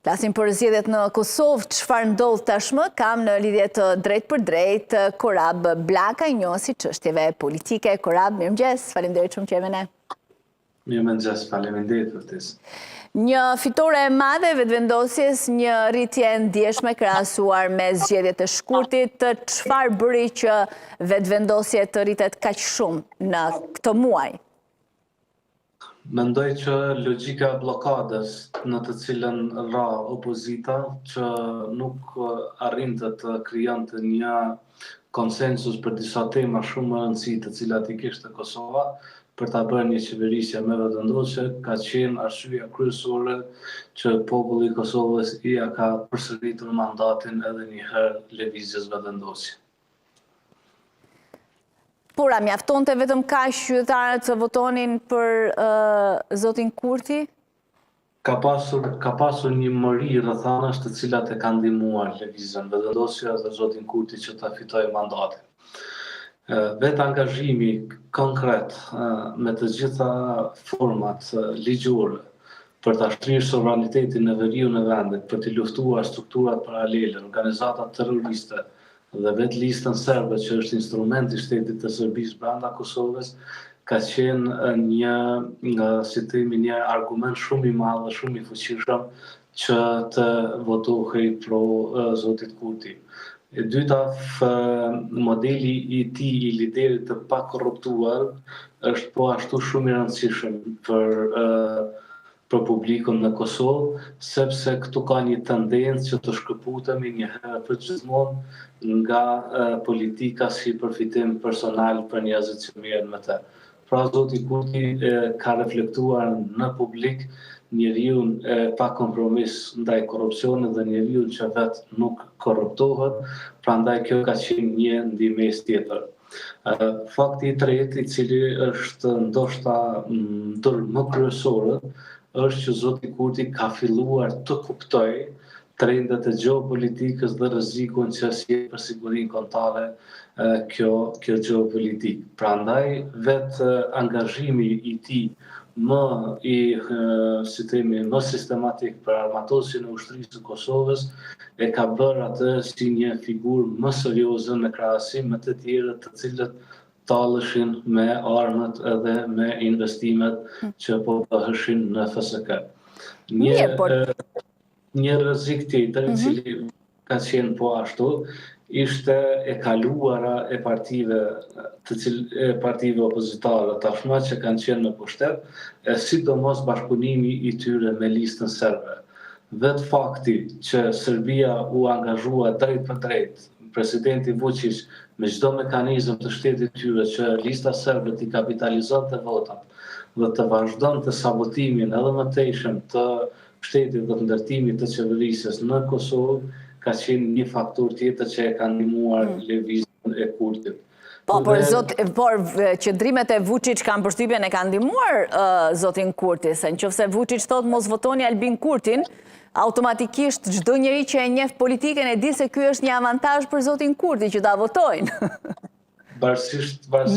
Flasim për zgjedhjet në Kosovë, çfarë ndodh tashmë? Kam në lidhje të drejt për drejt Korab Blaka, i njohur si çështjeve politike. Korab, mirëmëngjes, faleminderit shumë që jeni me ne. Mirëmëngjes, faleminderit për ftesën. Një fitore e madhe e vetëvendosjes, një rritje e ndjeshme krahasuar me zgjedhjet e shkurtit. Çfarë bëri që vetëvendosja të rritet kaq shumë në këtë muaj? Mendoj që logjika e bllokadës në të cilën ra opozita që nuk arrinte të krijonte një konsensus për disa tema shumë më rëndësi të cilat i kishte Kosova për ta bërë një qeverisje me vetëvendosje, ka qenë arsyeja kryesore që populli i Kosovës i ka përsëritur mandatin edhe një herë lëvizjes vetëvendosje. Por a mjaftonte vetëm kaq qytetarët të votonin për zotin Kurti? Ka pasur një mori rrethanash të cilat e kanë ndihmuar lëvizjen vetëvendosja dhe zotin Kurti që ta fitojë mandatin. Vetë angazhimi konkret me të gjitha format ligjore për ta shtrirë sovranitetin në veriun e vendit, për të luftuar strukturat paralele, organizatat terroriste dhe vetë listën serbe që është instrumenti i shtetit të Serbisë brenda Kosovës, ka qenë një argument shumë i madh dhe shumë i fuqishëm që të votohej pro zotit Kurti. E dyta, modeli i tij i liderit të pakorruptuar është po ashtu shumë i rëndësishëm për publikun në Kosovë, sepse këtu ka një tendencë që të shkëputemi një herë për gjithmonë nga politika si përfitim personal për njerëzit që merren me të. Pra zoti Kurti ka reflektuar në publik njeriu pa kompromis ndaj korrupsionit dhe njeriu që vetë nuk korruptohet, prandaj kjo ka qenë një ndihmës tjetër. Fakti i tretë, i cili është ndoshta ndër më kryesorët, është që zoti Kurti ka filluar të kuptojë trendet e gjeopolitikës dhe rrezikun që sjell për sigurinë kombëtare kjo gjeopolitikë. Prandaj vetë angazhimi i tij më sistematik për armatosjen e ushtrisë së Kosovës e ka bërë atë si një figurë më serioze në krahasim me të tjerët të cilët talleshin me armët edhe me investimet që po bëheshin në FSK. Një rrezik tjetër i cili ka qenë po ashtu ishte e kaluara e partive opozitare tashmë që kanë qenë në pushtet, sidomos bashkëpunimi i tyre me listën serbe. Vetë fakti që Serbia u angazhua drejt për drejt, presidenti Vučić me çdo mekanizëm të shtetit tyre që lista serbe t'i kapitalizonte votat dhe të vazhdonte sabotimin edhe më tejshëm të shtetit dhe të ndërtimit të qeverisjes në Kosovë, ka qenë një faktor tjetër që e ka ndihmuar lëvizjen e Kurtit. Por qëndrimet e Vučić kanë përshtypjen e kanë ndihmuar zotin Kurti, se nëse Vučić thotë mos votoni Albin Kurtin, automatikisht çdo njeri që e njeh politikën e di se ky është një avantazh për zotin Kurti që ta votojnë.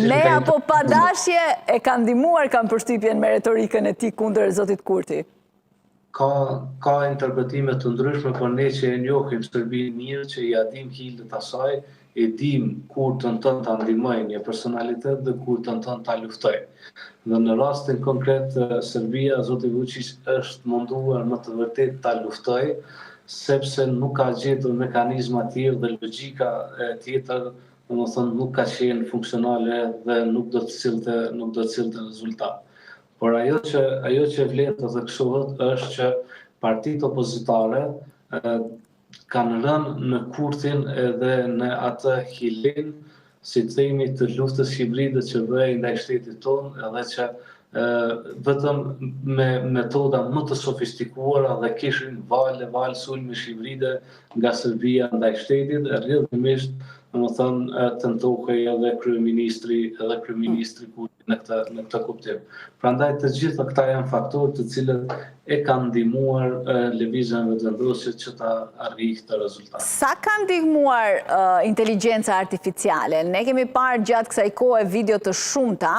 Me apo pa dashje e kanë ndihmuar, kanë përshtypjen me retorikën e tij kundër zotit Kurti. Ka interpretime të ndryshme, por ne që e njohim Serbinë mirë, që ja dim hilët asaj, e dim kur të tonë ta ndihmojnë një personalitet dhe kur të tonë ta luftojnë. Dhe në rastin konkret, Serbia, zoti Vučić është munduar më të vërtet ta luftojë, sepse nuk ka gjetur mekanizma të tjerë dhe logjika tjetër, domethënë nuk ka qenë funksionale dhe nuk do të sillte rezultat. Por ajo që vlen të theksohet është që partitë opozitare kanë rënë në kurthin edhe në atë hilin, si themi, të luftës hibride që bëhej ndaj shtetit tonë, edhe që vetëm me metoda më të sofistikuara dhe kishin valë sulmish hibride nga Serbia ndaj shtetit, rrjedhimisht domethënë tentohej edhe kryeministri Kurti në këtë kuptim. Prandaj të gjitha këta janë faktorë të cilët e kanë ndihmuar lëvizjen vetëvendosje që ta arrijë këtë rezultat. Sa ka ndihmuar inteligjenca artificiale? Ne kemi parë gjatë kësaj kohe video të shumta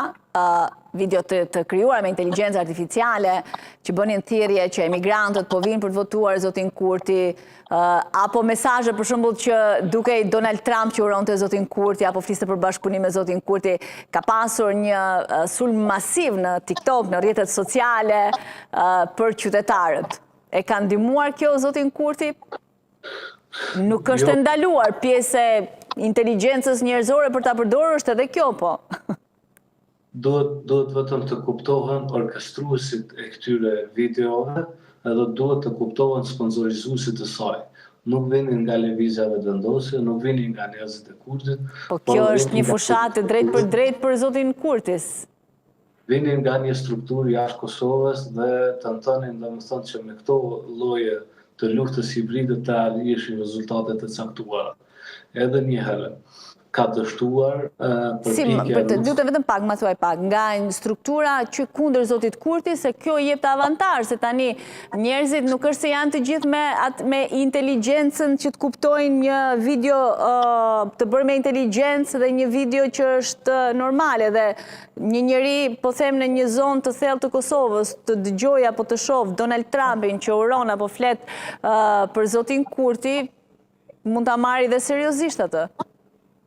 video të krijuar me inteligencë artificiale, që bënin thirrje që emigrantët po vinë për të votuar zotin Kurti, apo mesazhe për shembull që dukej Donald Trump që uronte zotin Kurti apo fliste për bashkëpunim me zotin Kurti, ka pasur një sulm masiv në TikTok, në rrjetet sociale për qytetarët. E ka ndihmuar kjo zotin Kurti? Nuk është ndaluar pjesë e inteligjencës njerëzore për ta përdorur, është edhe kjo, po. Duhet vetëm të kuptohen orkestruesit e këtyre videove, edhe duhet të kuptohen sponsorizuesit e saj. Nuk vinin nga lëvizjeve vendosje, nuk vinin nga njerëzit e Kurtit. Po kjo është një fushatë drejt për zotin Kurtis. Vinin nga një strukturë jashtë Kosovës dhe tentonin domethënë që me këto lloje të luftës hibride të arrijshin rezultatet e caktuara. Edhe një herë ka dështuar lutem vetëm pak, ma thuaj pak, nga një struktura që kundër zotit Kurti, se kjo jep të avantazh, se tani njerëzit nuk është se janë të gjithë me inteligjencën që të kuptojnë një video të bërë me inteligjencë dhe një video që është normale, dhe një njeri, po them në një zonë të thellë të Kosovës, të dëgjoj apo të shoh Donald Trumpin që uron apo flet për zotin Kurti, mund ta marrë dhe seriozisht atë.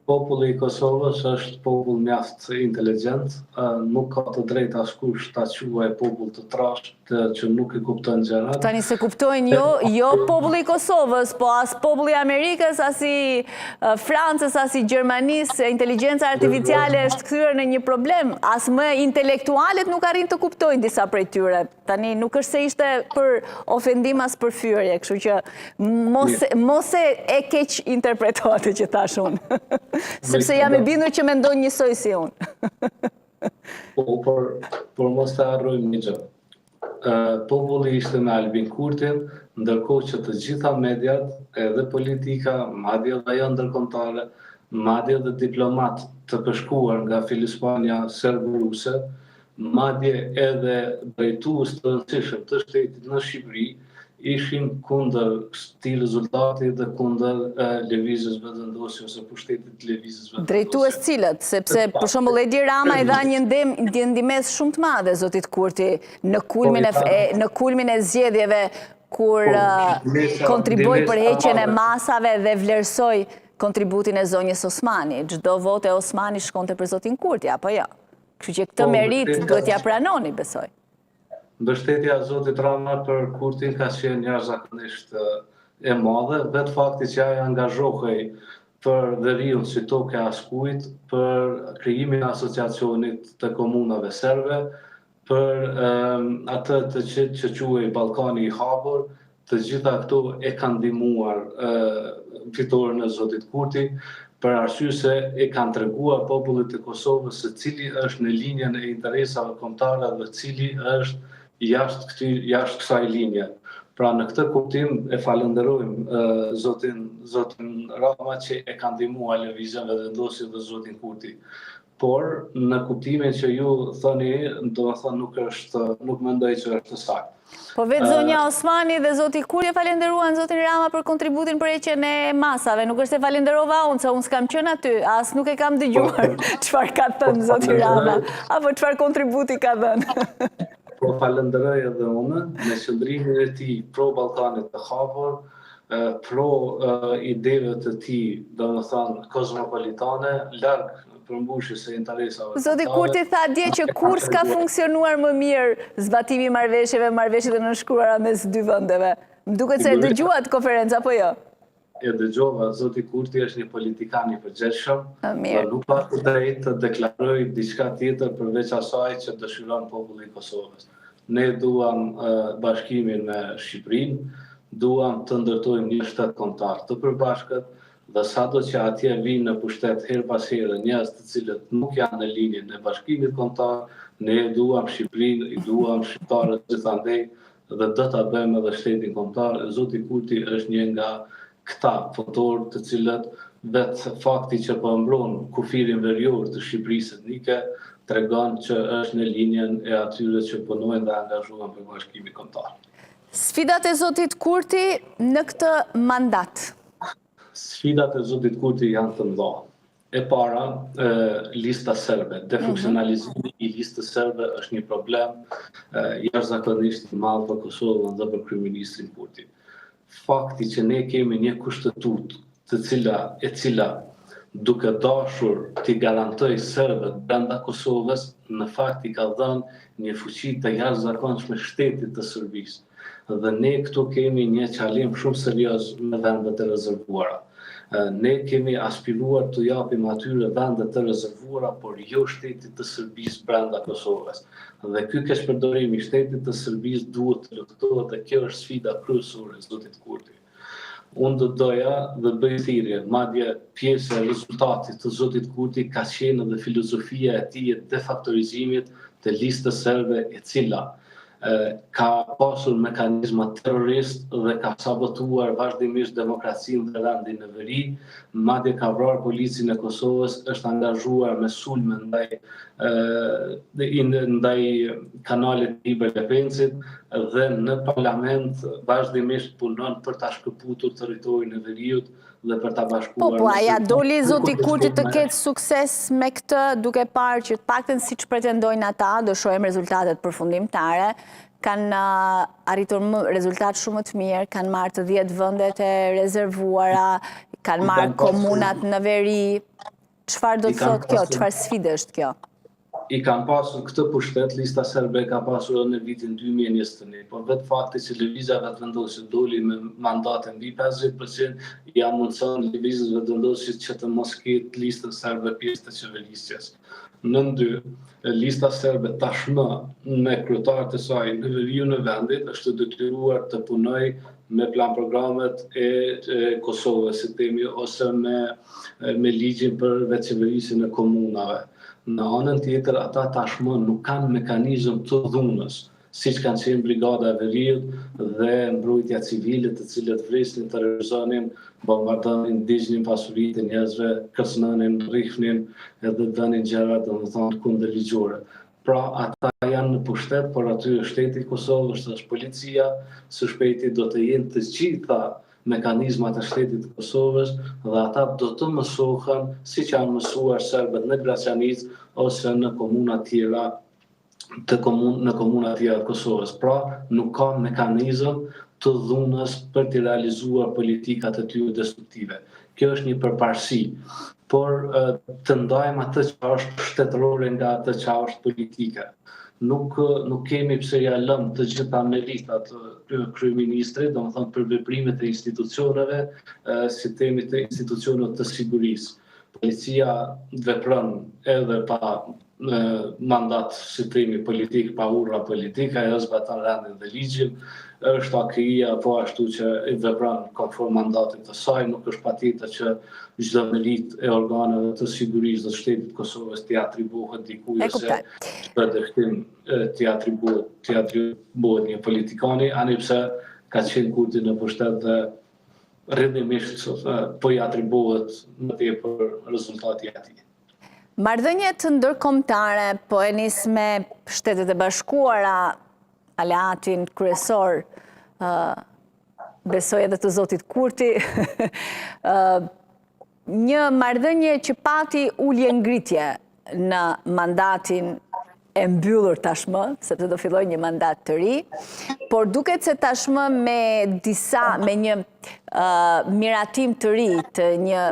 Populli i Kosovës është popull mjaft inteligjent, nuk ka të drejtë askush ta quajë popull të trashë që nuk i kupton gjërat. Tani se kuptojnë jo populli i Kosovës, po as populli i Amerikës, as i Francës, as i Gjermanisë, inteligjenca artificiale është kthyer në një problem. As më intelektualet nuk arrin të kuptojnë disa prej tyre. Tani nuk është se ishte për ofendim as për fyrje, kështu që mos e keq interpretohet që thash unë. Sepse jam e bindur që mendon njësoj si unë. Por mos të harrojmë një gjë. Populli ishte me Albin Kurtin, ndërkohë që të gjitha mediat, edhe politika, madje edhe ajo ndërkombëtare, madje edhe diplomat të përshkuar nga Filispania serbo-ruse, madje edhe drejtues të rëndësishëm të shtetit në Shqipëri, ishin kundër këtij rezultati dhe kundër lëvizjes vendosje ose pushtetit të lëvizjes vendosje. Drejtues cilët, sepse për shembull Edi Rama i dha një ndihmës shumë të madhe zotit Kurti në kulmin e zgjedhjeve kur kontriboi për heqjen e masave dhe vlerësoi kontributin e zonjës Osmani. Çdo votë e Osmani shkonte për zotin Kurti, apo jo? Kështu që këtë merit duhet ja pranoni, besoj. Mbështetja e zotit Rama për Kurtin ka qenë jashtëzakonisht e madhe, vetë fakti që ai angazhohej për dhëriun si tokë e askujt, për krijimin e asociacionit të komunave serbe, për atë që quhej Ballkani i hapur, të gjitha këto e kanë ndihmuar fitoren e zotit Kurti, për arsye se e kanë treguar popullit të Kosovës se cili është në linjën e interesave kombëtare dhe cili është jashtë kësaj linje. Pra në këtë kuptim e falenderojmë zotin Rama që e ka ndihmuar lëvizjen vendosje dhe zotin Kurti. Por në kuptimin që ju thoni, domethënë nuk mendoj që është saktë. Po vetë zonja Osmani dhe zoti Kurti falenderuan zotin Rama për kontributin për heqjen e masave. Nuk është se falenderova unë, se unë s'kam qenë aty, as nuk e kam dëgjuar çfarë ka thënë zoti Rama, apo çfarë kontributi ka dhënë. Po falenderoj edhe unë me qëndrimin e tij pro Ballkanit të hapur, pro ideve të tij, domethënë kozmopolitane, larg përmbushjes së interesave. Zoti Kurti tha dje që kur s'ka funksionuar më mirë zbatimi i marrëveshjeve të nënshkruara mes dy vendeve. Më duket se e dëgjuat konferencë apo jo? E dëgjova, zoti Kurti është një politikan i përgjithshëm, nuk ka të drejtë të deklarojë diçka tjetër përveç asaj që dëshiron populli i Kosovës. Ne duam bashkimin me Shqipërinë, duam të ndërtojmë një shtet kombëtar të përbashkët, dhe sado që atje vinë në pushtet her pas here njerëz të cilët nuk janë në linjën e bashkimit kombëtar, ne duam Shqipërinë, i duam shqiptarët gjithandej dhe do ta bëjmë edhe shtetin kombëtar. Zoti Kurti është një nga këta fotorë të cilët vetë fakti që po mbron kufirin verior të Shqipërisë etnike tregon që është në linjën e atyre që punojnë dhe angazhohen për bashkimin kombëtar. Sfidat e zotit Kurti në këtë mandat. Sfidat e zotit Kurti janë të mëdha. E para, lista serbe. Defunksionalizimi i listës serbe është një problem jashtëzakonisht i madh për Kosovën dhe për kryeministrin Kurti. Fakti që ne kemi një kushtetutë e cila duke dashur t'i garantoj serbët brenda Kosovës, në fakt i ka dhënë një fuqi të jashtëzakonshme shtetit të Serbisë. Dhe ne këtu kemi një qalim shumë serioz me vendet e rezervuara. Ne kemi aspiruar të japim atyre vendet të rezervuara, por jo shtetit të Serbisë brenda Kosovës. Dhe ky keqpërdorim i shtetit të Serbisë duhet të luftohet dhe kjo është sfida kryesore e zotit Kurti. Unë do doja dhe bëj thirrje, madje pjesë e rezultatit të zotit Kurti ka qenë dhe filozofia e tij e defaktorizimit të listës serbe e cila ka pasur mekanizma terrorist dhe ka sabotuar vazhdimisht demokracinë dhe rendin në veri, madje ka vrarë policin e Kosovës, është angazhuar me sulme ndaj kanalit i Belepencit dhe në parlament vazhdimisht punon për ta shkëputur territorin e veriut dhe për ta bashkuar. Po, aja doli zoti Kurti të ketë sukses me këtë, duke parë që të paktën siç pretendojnë ata, do shohim rezultatet përfundimtare, kanë arritur rezultat shumë të mirë, kanë marrë të 10 vendet e rezervuara, kanë marrë komunat në veri. Çfarë do të thotë kjo? Çfarë sfide është kjo? I kanë pasur këtë pushtet, lista serbe ka pasur edhe në vitin 2021, por vetë fakti që lëvizja vetëvendosur doli me mandate mbi 50%, ja mundson lëvizjes vetëvendosit që të mos ketë listën serbe pjesë të qeverisjes. Në dy, lista serbe tashmë me kryetarët e saj në veriu në vendit është detyruar të punojë me plan programet e Kosovës, si themi, ose me ligjin për veçqeverisjen e komunave. Në anën tjetër, ata tashmë nuk kanë mekanizëm të dhunës, siç kanë qenë brigada e veriut dhe mbrojtja civile, të cilët vrisnin, terrorizonin, bombardonin, ndiqnin pasuritë e njerëzve, kërcënonin, rrihnin edhe bënin gjëra domethënë kundërligjore. Pra ata janë në pushtet, por aty është shteti i Kosovës, është policia, së shpejti do të jenë të gjitha mekanizmat e shtetit të Kosovës dhe ata do të mësohen siç janë mësuar serbët në Graçanic ose në komuna tjera të Kosovës. Pra nuk ka mekanizëm të dhunës për të realizuar politikat e tyre destruktive. Kjo është një përparësi, por të ndajmë atë që është shtetërore nga atë që është politike. Nuk kemi pse ja lëm të gjitha meritat kryeministrit, domethënë për veprimet e institucioneve, si themi të institucioneve të sigurisë. Policia vepron edhe pa mandat, si themi, politik, pa urra politike, ajo zbaton rendin dhe ligjin, është AKI-ja po ashtu që vepron konform mandatit të saj, nuk është patjetër që çdo merit e organeve të sigurisë dhe shtetit Kosovës t'i atribuohet dikujt ose për dështim t'i atribuohet një politikani, ani pse ka qenë Kurti në pushtet dhe rrëdhimisht po i atribuohet më tepër rezultati i atij. Marrëdhëniet ndërkombëtare po e nis me Shtetet e Bashkuara, aleatin kryesor, besoj edhe të zotit Kurti, një marrëdhënie që pati ulje ngritje në mandatin e mbyllur tashmë, sepse do filloj një mandat të ri, por duket se tashmë me një miratim të ri, të një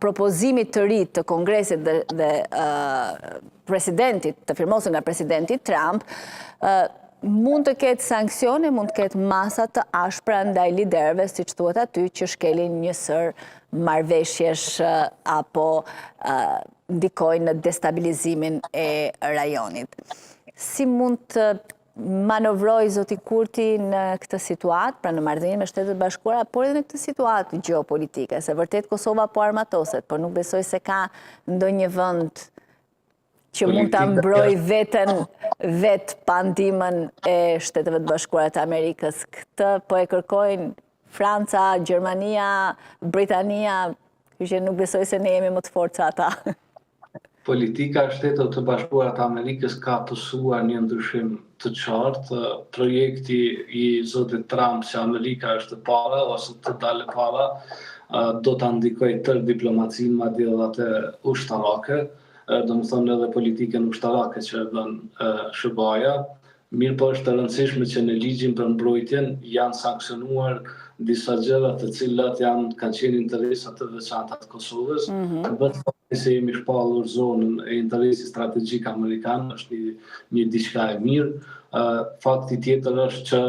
propozimit të ri të Kongresit dhe presidentit, të firmosur nga presidenti Trump, mund të ketë sanksione, mund të ketë masa të ashpra ndaj liderëve, siç thuhet aty, që shkelin njësër marrëveshjesh apo ndikojnë në destabilizimin e rajonit. Si mund të manovroj zoti Kurti në këtë situatë, pra në marrëdhënie me Shtetet e Bashkuara, por edhe në këtë situatë gjeopolitike, se vërtet Kosova po armatoset, por nuk besoj se ka ndonjë vend që mund ta mbroj vetë pa ndihmën e Shteteve të Bashkuara të Amerikës. Këtë po e kërkojnë Franca, Gjermania, Britania, që nuk besoj se ne jemi më të fortë se ata. Politika e Shteteve të Bashkuara të Amerikës ka pësuar një ndryshim të qartë. Projekti i zotit Trump që Amerika është para ose të dalë para do të ndikoj tërë diplomacinë, madje edhe atë ushtarake, domethënë edhe politikën ushtarake që bën SHBA-ja. Mirë po është e rëndësishme që në ligjin për mbrojtjen janë sankcionuar disa gjëra të cilat kanë qenë interesa të veçanta të Kosovës. Vetë fakti se jemi shpallur zonën e interesit strategjik amerikan është një diçka e mirë. Fakti tjetër është që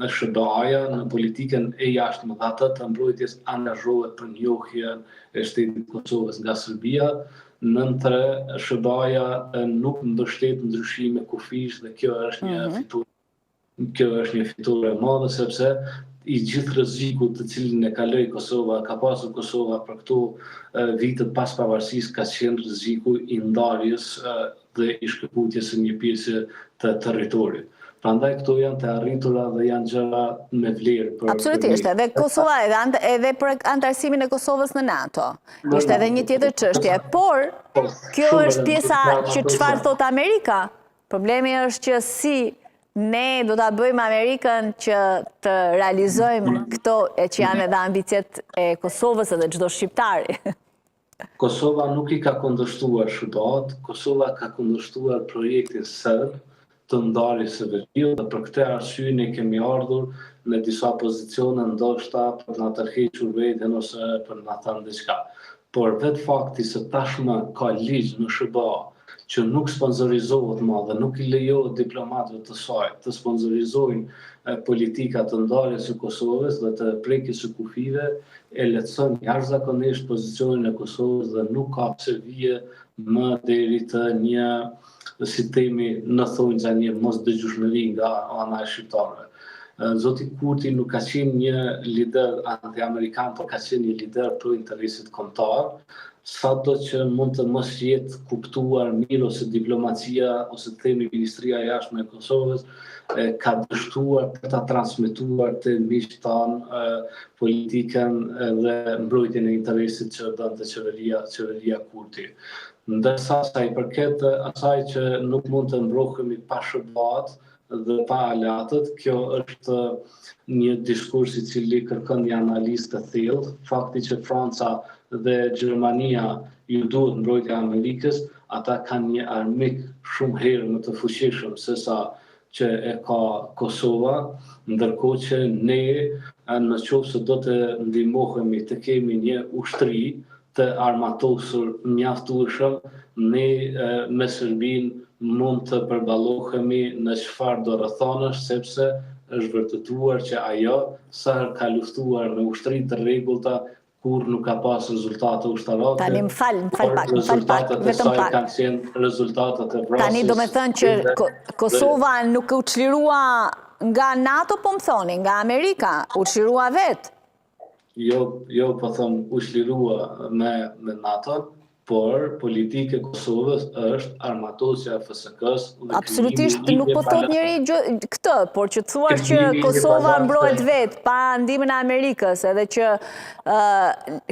SHBA-ja në politikën e jashtme dhe atë të mbrojtjes angazhohet për njohjen e shtetit të Kosovës nga Serbia. Nëntre SHBA-ja nuk mbështet ndryshime kufish dhe kjo është një fitore e madhe sepse i gjithë rreziku të cilin e kaloi Kosova, ka pasur Kosova për këto vitet pas pavarësisë ka qenë rreziku i ndarjes dhe i shkëputjes së një pjese të territorit. Prandaj këto janë të arritura dhe janë gjëra me vlerë. Absolutisht, edhe Kosova, edhe për antarësimin e Kosovës në NATO. Ishte edhe një tjetër çështje, por kjo është pjesa që çfarë thot Amerika. Problemi është që si ne do ta bëjmë Amerikën që të realizojmë këto që janë edhe ambicjet e Kosovës edhe çdo shqiptari. Kosova nuk i ka kundërshtuar SHBA-t, Kosova ka kundërshtuar projektin serb të ndarjes së veriut dhe për këtë arsye ne kemi ardhur në disa pozicione ndoshta për të na tërhequr veten ose për na thënë diçka. Por vetë fakti se tashmë ka ligj në SHBA që nuk sponsorizohet më dhe nuk i lejohet diplomatëve të saj të sponsorizojnë politika të ndarjes së Kosovës dhe të prekjes së kufive, e lehtëson jashtëzakonisht pozicionin e Kosovës dhe nuk ka pse vije më deri të një sistemi në thonjza një mosdëgjueshmëri nga ana e shqiptarëve. Zoti Kurti nuk ka qenë një lider anti-amerikan, por ka qenë një lider pro interesit kombëtar, sado që mund të mos jetë kuptuar mirë ose diplomacia ose themi Ministria e Jashtme e Kosovës ka dështuar për ta transmetuar të miqtë tanë politikën dhe mbrojtjen e interesit që donte qeveria Kurti. Ndërsa sa i përket asaj që nuk mund të mbrohemi pa SHBA-t dhe pa aleatët, kjo është një diskurs i cili kërkon një analizë të thellë. Fakti që Franca dhe Gjermania ju duhet mbrojtja e Amerikës, ata kanë një armik shumë herë më të fuqishëm se sa që e ka Kosova, ndërkohë që ne në qoftë se do të ndihmohemi të kemi një ushtri të armatosur mjaftueshëm, ne me Serbinë mund të përballohemi në çfarë do rrethanësh, sepse është vërtetuar që ajo sa herë ka luftuar me ushtri të rregullta kur nuk ka pas rezultate ushtarake. Tani më fal pak, vetëm pak. Kanë qenë rezultatet e vrasjes. Tani do me thënë që Kosova nuk u çlirua nga NATO, po më thoni, nga Amerika, u çlirua vetë. Jo, po them, u çlirua me NATO, por politika e Kosovës është armatosja e FSK-s. Absolutisht nuk po thot njëri këtë, por që thua që Kosova mbrohet vetë pa ndihmën e Amerikës, edhe që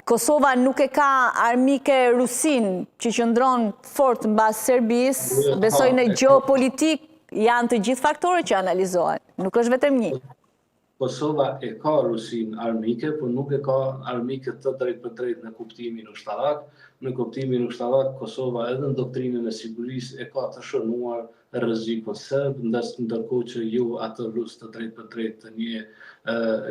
Kosova nuk e ka armike Rusin që qëndron fort mbas Serbisë, besoj në gjeopolitik janë të gjithë faktorët që analizohen, nuk është vetëm një. Kosova e ka Rusin armike, por nuk e ka armike të drejt për drejt në kuptimin ushtarak. Në kuptimin ushtarak, Kosova edhe në doktrinën e sigurisë e ka të shënuar rrezikun serb, ndërkohë që ju atë rus të drejt për drejt të një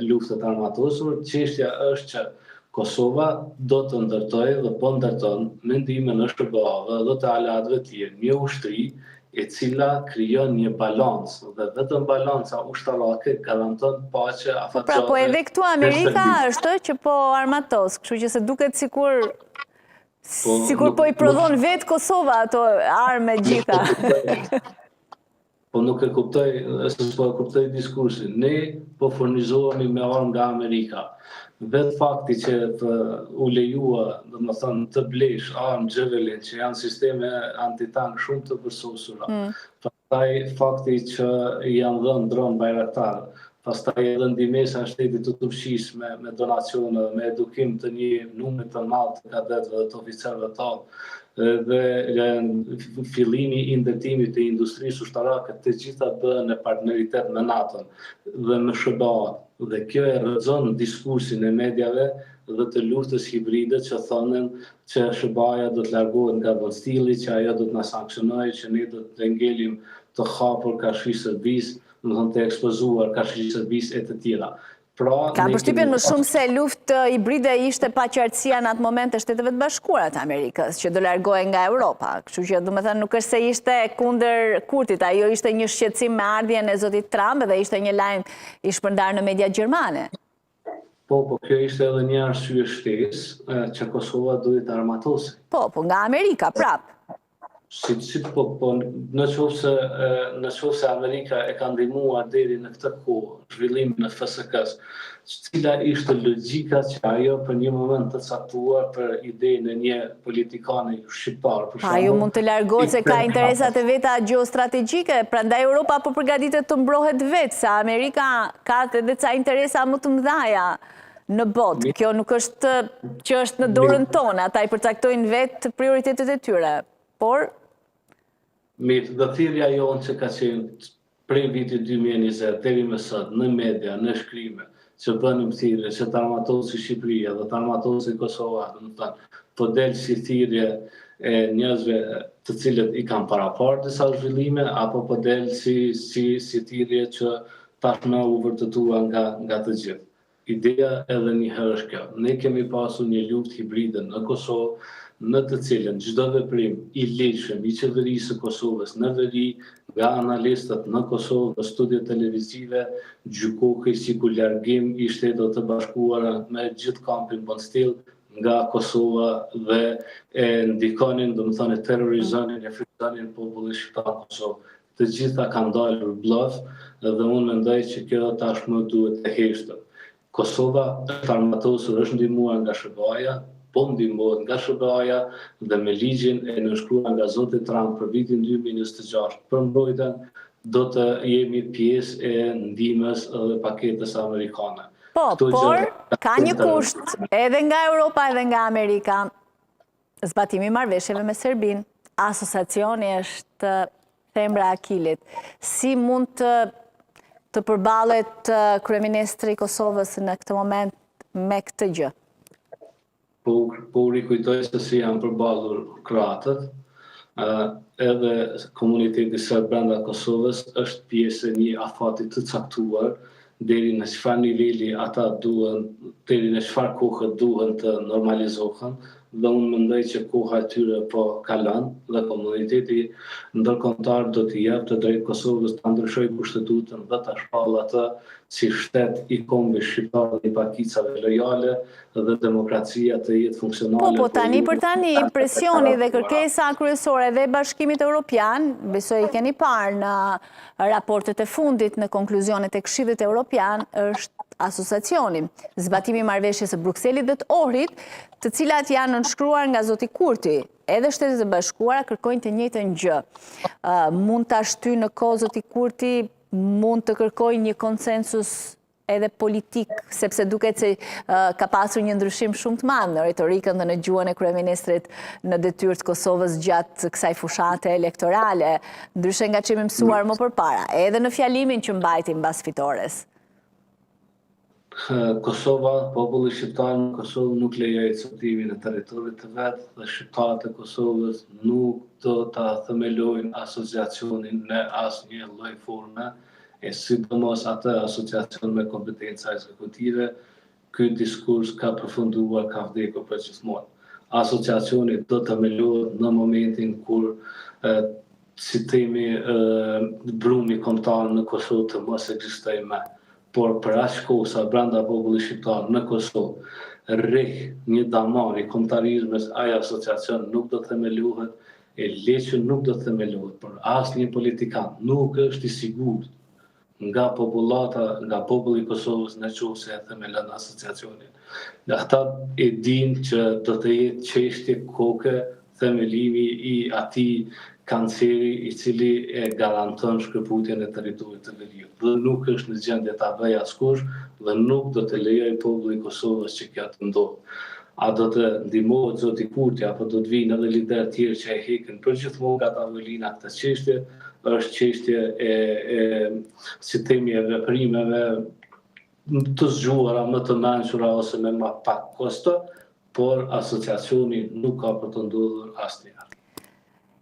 lufte të armatosur. Çështja është që Kosova do të ndërtojë dhe po ndërton me ndihmën e SHBA-ve dhe të aleatëve të tjerë një ushtri e cila krijon një balancë dhe vetëm balanca ushtarake garanton paqe afatgjate. Pra, po edhe këtu Amerika është që po armatos, kështu që se duket sikur po i prodhon vetë Kosova ato armë gjitha. Po nuk e kuptoj, po e kuptoj diskursin. Ne po furnizohemi me armë nga Amerika. Vetë fakti që u lejua, domethënë, të blesh armë Javelin, që janë sisteme antitank shumë të përsosura. Pastaj fakti që janë dhënë dronë Bayraktar, pastaj edhe ndihmesa e shtetit të turqisë me donacione, me edukim të një numri të madh të kadetëve dhe të oficerëve tanë, dhe fillimi i ndërtimit të industrisë ushtarake, të gjitha bëhen në partneritet me NATO-n dhe me SBA-n. Dhe kjo e rrëzon diskursin e mediave dhe të luftës hibride që thonin që SBA-ja do të largohet nga vëllstili, që ajo do të na sankcionojë, që ne do të ngelim të hapur Kafshë Serbisë, do të thonë të ekspozuar Kafshë Serbisë e të tjera. Pra, ka përshtypjen më shumë se luftë hibride ishte pa qartësia në atë moment të Shteteve të Bashkuara të Amerikës, që do largohej nga Europa. Kështu që domethënë nuk është se ishte kundër Kurtit, ajo ishte një shqetësim me ardhjen e zotit Trump dhe ishte një lajm i shpërndar në media gjermane. Po, kjo ishte edhe një arsye shtesë që Kosova duhet të armatosej. Po, nga Amerika prap. Në qoftë se Amerika e ka ndihmuar deri në këtë kohë zhvillimin e FSK-s, cila ishte logjika që ajo për një moment të caktuar për idenë e një politikane shqiptar, për shembull. Ajo mund të largohet se ka interesat e veta gjeostrategjike, prandaj Europa po përgatitet të mbrohet vetë, se Amerika ka edhe ca interesa më të mëdha në botë. Kjo nuk është që është në dorën tonë, ata i përcaktojnë vetë prioritetet e tyre. Por mirë, dhe thirrja jonë që ka qenë prej vitit 2020 deri më sot në media, në shkrime, që bënim thirrje që të armatosi Shqipëria dhe të armatosi Kosova, po del si thirrje e njerëzve të cilët i kanë paraparë disa zhvillime, apo po del si thirrje që tashmë u vërtetua nga të gjithë. Ideja edhe një herë është kjo. Ne kemi pasur një luftë hibride në Kosovë, në të cilën çdo veprim i ligjshëm i qeverisë së Kosovës në veri, nga analistët në Kosovë, në studio televizive, gjykohej si ku largim i Shteteve të Bashkuara me gjithë kampin Bonstill nga Kosova dhe e ndikonin, domethënë terrorizonin e frizonin popullin shqiptar në Kosovë. Të gjitha kanë dalur bllaf dhe unë mendoj që kjo tashmë duhet të heqet. Kosova është armatosur, është ndihmuar nga SBA-ja, po ndihmohet nga SBA-ja dhe me ligjin e nënshkruar nga zoti Trump për vitin 2026 për mbrojtjen, do të jemi pjesë e ndihmës dhe paketës amerikane. Po, por ka një kusht edhe nga Europa edhe nga Amerika, zbatimi i marrëveshjeve me Serbinë. Asociacioni është thembra e Akilit. Si mund të përballet kryeministri i Kosovës në këtë moment me këtë gjë? Po rikujtoj se si janë përballur kroatët, edhe komuniteti serb brenda Kosovës është pjesë e një afati të caktuar, deri në çfarë niveli ata duhen, deri në çfarë kohë duhen të normalizohen, dhe unë mendoj që koha e tyre po kalon dhe komuniteti ndërkombëtar do t'i jap të drejtë Kosovës ta ndryshojë kushtetutën dhe ta shpallë atë si shtet i kombit shqiptar dhe i pakicave lojale dhe demokracia të jetë funksionale. Po tani për tani presioni dhe kërkesa kryesore dhe Bashkimit Evropian, besoj i keni parë në raportet e fundit, në konkluzionet e Këshillit Evropian, është asociacioni, zbatimi i marrëveshjes së Brukselit dhe të Ohrit, të cilat janë nënshkruar nga zoti Kurti. Edhe Shtetet e Bashkuara kërkojnë të njëjtën gjë. Mund ta shtyjë në kohë zoti Kurti, mund të kërkojë një konsensus edhe politik, sepse duket se ka pasur një ndryshim shumë të madh në retorikën dhe në gjuhën e kryeministrit në detyrë të Kosovës gjatë kësaj fushate elektorale, ndryshe nga ç'emi mësuar më përpara, edhe në fjalimin që mbajti mbas fitores. Kosova, populli shqiptar në Kosovë nuk lejoj coptimin e territorit të vet dhe shqiptarët e Kosovës nuk do ta themelojnë asociacionin në asnjë lloj forme, e sidomos atë asociacion me kompetenca ekzekutive. Ky diskurs ka përfunduar, ka vdekur për gjithmonë. Asociacioni do të themelohet në momentin kur si themi brumi kombëtar në Kosovë të mos ekzistojë më. Por për aq kohë sa brenda popullit shqiptar në Kosovë rreth një damar i kombëtarizmit, ai asociacion nuk do të themelohet, e leqë nuk do të themelohet, por asnjë politikan nuk është i sigurt nga popullata, nga populli i Kosovës nëse e themelon asociacionin. Nga ata e dinë që do të jetë çështje koke themelimi i atij kanceri i cili e garanton shkëputjen e territorit të Veriut. Dhe nuk është në gjendje ta bëjë askush dhe nuk do të lejoj populli i Kosovës që kjo të ndodhë. A do të ndihmohet zoti Kurti apo do të vinë edhe lider tjerë që e hekin përgjithmonë nga tavolina këtë çështje, është çështje si themi e veprimeve të zgjuara, më të mençura ose me më pak kosto, por asociacioni nuk ka për të ndodhur asnjëherë.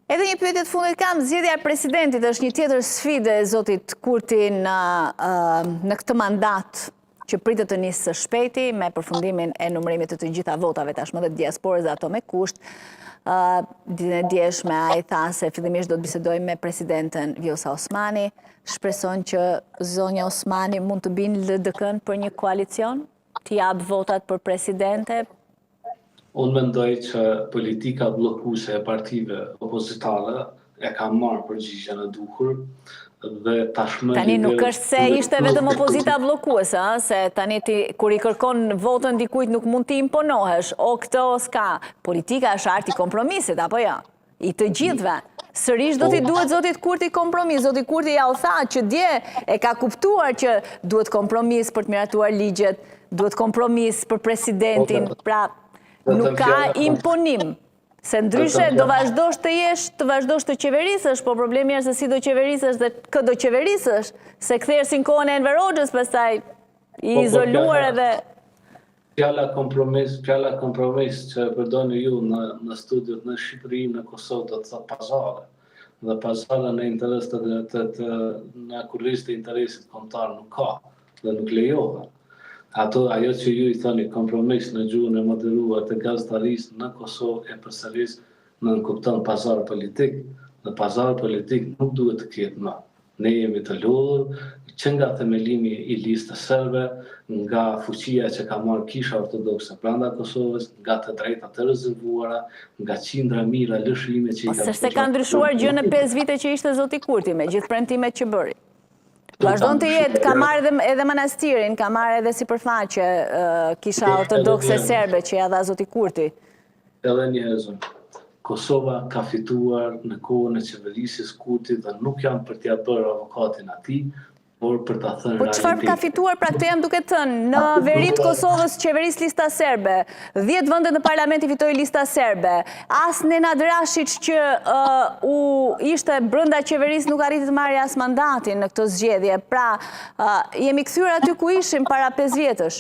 Edhe një pyetje të fundit kam, zgjedhja e presidentit është një tjetër sfidë e zotit Kurti në këtë mandat që pritet të nisë së shpejti me përfundimin e numërimit të gjitha votave tashmë dhe diasporës dhe ato me kusht. Ditën e djeshme ai tha se fillimisht do të bisedoj me presidenten Vjosa Osmani. Shpreson që zonja Osmani mund të binë LDK-n për një koalicion, të jap votat për presidente. Unë mendoj që politika bllokuese e partive opozitare e ka marrë përgjigjen e duhur. Tani nuk është se ishte vetëm opozita bllokuese, se tani kur i kërkon votën dikujt nuk mund t'i imponohesh, o këtë o s'ka. Politika është arti kompromisit, apo jo? I të gjithve. Sërish do t'i duhet zotit Kurti kompromis. Zotit Kurti ja u tha që dje e ka kuptuar që duhet kompromis për të miratuar ligjet, duhet kompromis për presidentin, pra nuk ka imponim. Se ndryshe do vazhdosh të qeverisësh, po problemi është se si do qeverisësh dhe kë do qeverisësh, se kthehesht si në kohën e Enver Hoxhës, pastaj i izoluar edhe. Fjala kompromis që përdoni ju në studiot në Shqipëri, në Kosovë, do të thotë pazare. Dhe pazare në interes në kurrizë të interesit kombëtar nuk ka dhe nuk lejohet. Ajo që ju i thoni kompromis në gjuhën e moderuar të gazetarisë në Kosovë e përsëris në kupton pazar politik. Dhe pazar politik nuk duhet të ketë më. Ne jemi të lodhur që nga themelimi i listës serbe, nga fuqia që ka marrë Kisha Ortodokse brenda Kosovës, nga të drejtat të rezervuara, nga qindra mira lëshime që i ka. Se ka ndryshuar gjë në 5 vite që ishte zoti Kurti me gjithë premtimet që bëri. Vazhdon të jetë, ka marrë edhe manastirin, ka marrë edhe sipërfaqe Kisha Ortodokse serbe që ja dha zoti Kurti. Edhe një herë, Kosova ka fituar në kohën e qeverisjes Kurti dhe nuk janë për t'ia bërë avokatin atij, por për ta thënë realitetin. Po çfarë ka fituar, pra këtë jam duke thënë, në veri të Kosovës qeveris lista serbe, 10 vende në parlamenti fitoi lista serbe, as Nenad Rashić që ishte brenda qeveris nuk arriti të marrë as mandatin në këtë zgjedhje. Pra, jemi kthyer aty ku ishim para 5 vjetësh.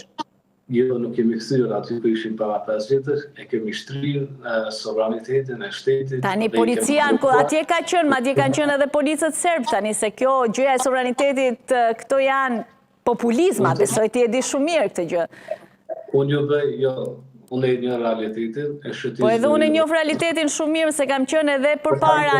Jo, nuk kemi kthyer aty ku ishim para 5 vjetësh, e kemi shtrirë sovranitetin e shtetit. Tani policia atje ka qenë, madje kanë qenë edhe policët serb tani, se kjo gjëja e sovranitetit, këto janë populizma, besoj ti e di shumë mirë këtë gjë. Unë ju bëj, jo, unë e një realitetin e shëtisë. Po edhe unë e njoh realitetin shumë mirë, se kam qenë edhe përpara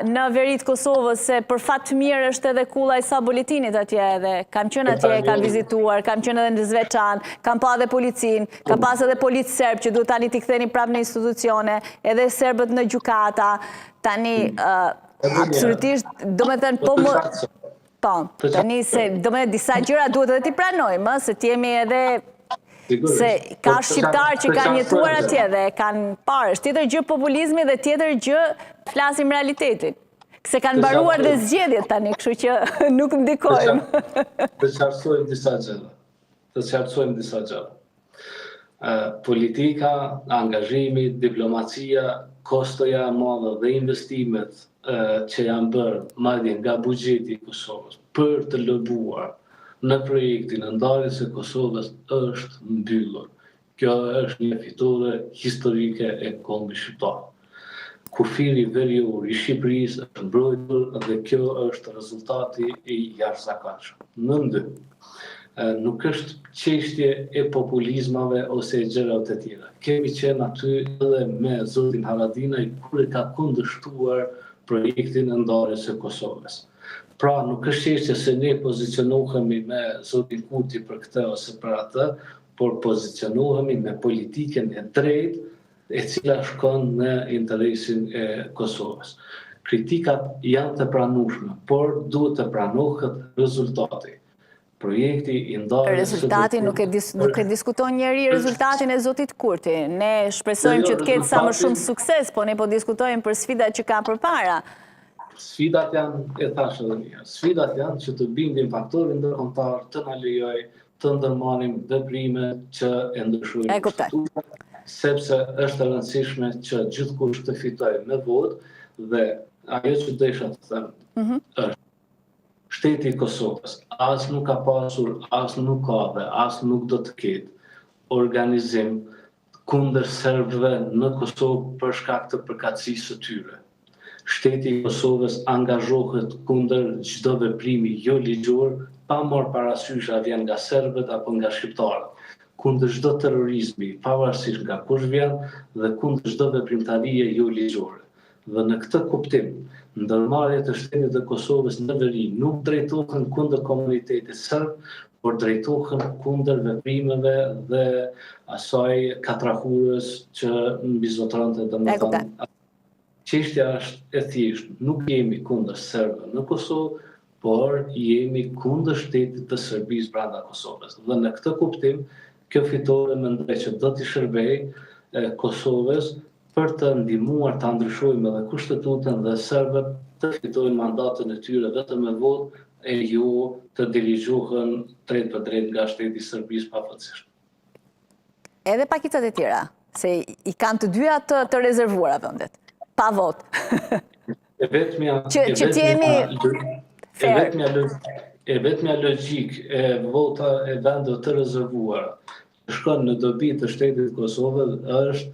në verit Kosovës, se për fat të mirë është edhe kulla i Saboletinit atje edhe. Kam qenë atje, kam vizituar, kam qenë edhe në Zvečan, kam pa edhe policin, kam pas edhe policë serb që duhet tani t'i ktheni prapë në institucione, edhe serbët në gjykata. Tani, absolutisht, do me thënë, po më... Po, tani se do me disa gjëra duhet edhe t'i pranojmë, se t'jemi edhe... Se ka shqiptar që kanë jetuar atje dhe kanë parë. Është tjetër gjë populizmi dhe tjetër gjë flasim realitetin. Se kanë mbaruar dhe zgjedhjet tani, kështu që nuk ndikojmë. Të qartësojmë disa gjëra. Politika, angazhimi, diplomacia, kostoja e madhe dhe investimet që janë bërë madje nga buxheti i Kosovës për të lëbuar në projektin e ndarjes së Kosovës është mbyllur. Kjo është një fitore historike e kombit shqiptar. Kufiri verior i Shqipërisë është mbrojtur dhe kjo është rezultati i jashtëzakonshëm. Në ndim, nuk është çështje e populizmave ose e gjërave të tjera. Kemi qenë aty edhe me zotin Haradinaj kur e ka kundërshtuar projektin e ndarjes së Kosovës. Pra, nuk është çështje se ne pozicionohemi me zotin Kurti për këtë ose për atë, por pozicionohemi me politikën e drejtë e cila shkon në interesin e Kosovës. Kritikat janë të pranueshme, por duhet të pranohet rezultati. projekti i ndarjes Rezultati nuk e diskuton njeri rezultatin e Zotit Kurti. Ne shpresojmë që të ketë sa më shumë sukses, po ne po diskutojmë për sfidat që ka përpara. Sfidat janë, e thashë edhe një, sfidat janë që të bindin faktorin ndërkombëtar, të na lejoj të ndërmarrim veprime që e ndryshojnë kushtetuta, sepse është e rëndësishme që gjithkush të fitojë me votë dhe ajo që desha të them është Shteti i Kosovës as nuk ka pasur, as nuk ka dhe as nuk do të ketë organizim kundër serbëve në Kosovë për shkak të përkatësisë së tyre. Shteti i Kosovës angazhohet kundër çdo veprimi jo ligjor, pa marrë parasysh a vjen nga serbët apo nga shqiptarët, kundër çdo terrorizmi, pavarësisht nga kush vjen dhe kundër çdo veprimtarie jo ligjore. Dhe në këtë kuptim, ndërmarrjet e Shtetit të Kosovës në veri nuk drejtohen kundër komunitetit serb, por drejtohen kundër veprimeve dhe asaj katrahurës që mbizotronte domethënë. Çështja është e thjeshtë, nuk jemi kundër serbëve në Kosovë, por jemi kundër shtetit të Serbisë brenda Kosovës. Dhe në këtë kuptim, kjo fitore mendoj që do t'i shërbejë Kosovës për të ndihmuar ta ndryshojmë edhe kushtetutën dhe serbët të fitojnë mandatën e tyre vetëm me votë e jo të dirigjohen drejt për drejt nga shteti i Serbisë pafatësisht. Edhe pakicat e tjera, se i kanë të dyja të rezervuara vendet, pa votë. E vetmja logjik e vota e vendeve të rezervuara që shkon në dobi të shtetit të Kosovës është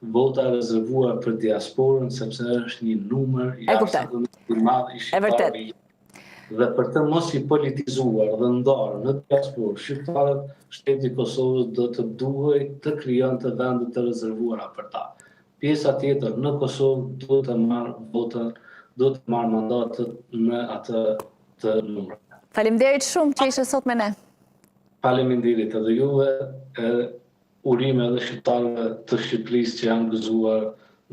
vota rezervuar për diasporën, sepse është një numër i madh i shqiptarëve. Dhe për të mos i politizuar dhe ndarë në diasporë shqiptarët, shteti i Kosovës do të duhej të krijonte vende të rezervuara për ta. Pjesa tjetër në Kosovë duhet të marrë votën, duhet të marrë mandatët në atë të numrit. Faleminderit shumë që ishe sot me ne. Faleminderit edhe juve, urime edhe shqiptarëve të Shqipërisë që janë gëzuar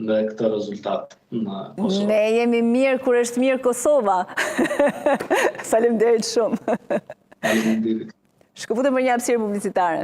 me këtë rezultat në Kosovë. Ne jemi mirë kur është mirë Kosova. Faleminderit shumë. Faleminderit. Shkëputëm për një hapësirë publicitare.